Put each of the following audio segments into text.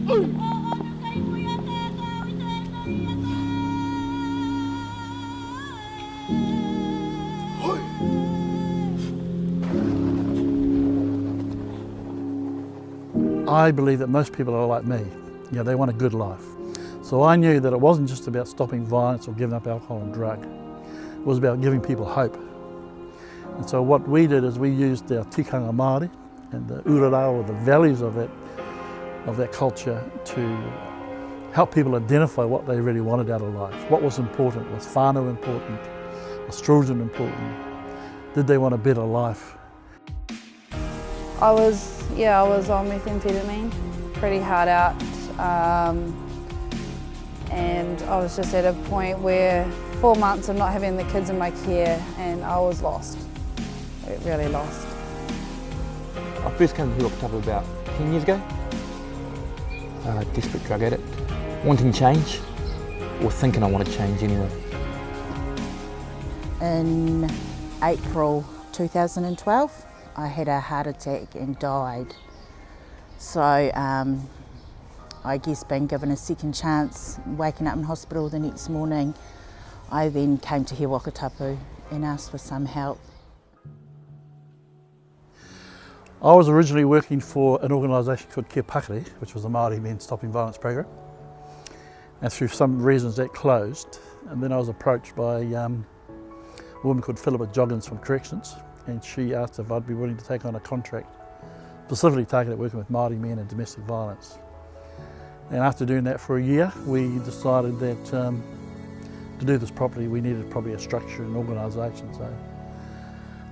I believe that most people are like me. You know, they want a good life. So I knew that it wasn't just about stopping violence or giving up alcohol and drug. It was about giving people hope. And so what we did is we used our tikanga Māori and the urara, or the values of that culture, to help people identify what they really wanted out of life. What was important? Was whānau important? Was children important? Did they want a better life? I was on methamphetamine, pretty hard out, and I was just at a point where 4 months of not having the kids in my care, and I was lost, really lost. I first came to Waka Tapu about 10 years ago, desperate drug addict, wanting change, or thinking I want to change anyway. In April 2012, I had a heart attack and died. So I guess being given a second chance, waking up in hospital the next morning, I then came to here Waka Tapu and asked for some help. I was originally working for an organisation called Kia Pakari, which was a Māori Men Stopping Violence program. And through some reasons that closed. And then I was approached by a woman called Philippa Joggins from Corrections, and she asked if I'd be willing to take on a contract specifically targeted at working with Māori men and domestic violence. And after doing that for a year, we decided that to do this properly, we needed probably a structure and organisation. So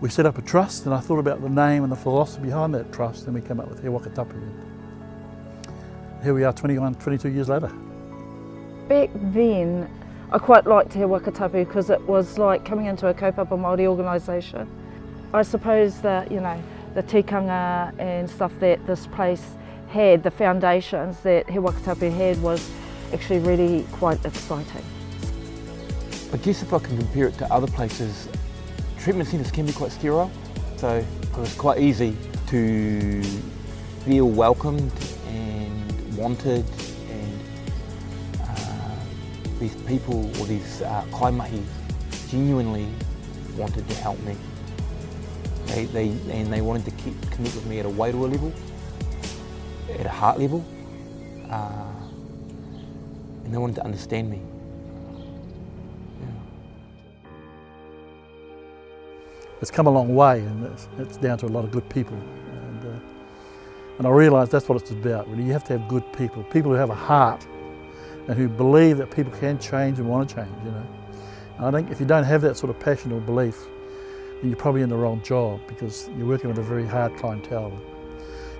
we set up a trust, and I thought about the name and the philosophy behind that trust, and we came up with Waka Tapu. Here we are 22 years later. Back then, I quite liked Waka Tapu because it was like coming into a kaupapa Māori organisation. I suppose that, you know, the tikanga and stuff that this place had, the foundations that Waka Tapu had, was actually really quite exciting. I guess if I can compare it to other places, treatment centres can be quite sterile, so it was quite easy to feel welcomed and wanted, and these people, or these kaimahi, genuinely wanted to help me. They wanted to connect with me at a wairua level, at a heart level, and they wanted to understand me. It's come a long way, and it's down to a lot of good people. And I realised that's what it's about, really. You have to have good people, people who have a heart and who believe that people can change and want to change, you know. And I think if you don't have that sort of passion or belief, then you're probably in the wrong job, because you're working with a very hard clientele.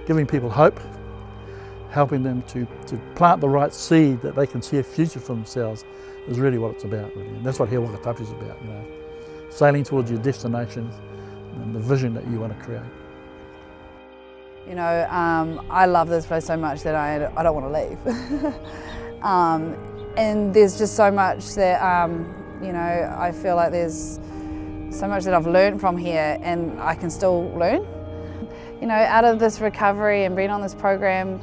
Giving people hope, helping them to plant the right seed that they can see a future for themselves, is really what it's about, really. And that's what Waka Tapu is about, you know. Sailing towards your destination and the vision that you want to create. You know, I love this place so much that I don't want to leave. And there's just so much that, you know, I feel like there's so much that I've learned from here, and I can still learn. You know, out of this recovery and being on this program,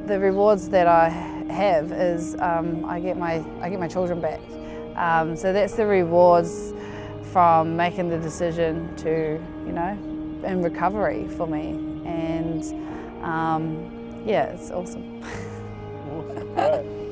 the rewards that I have is I get my children back. So that's the rewards from making the decision to, you know, in recovery for me. And yeah, it's awesome. Awesome.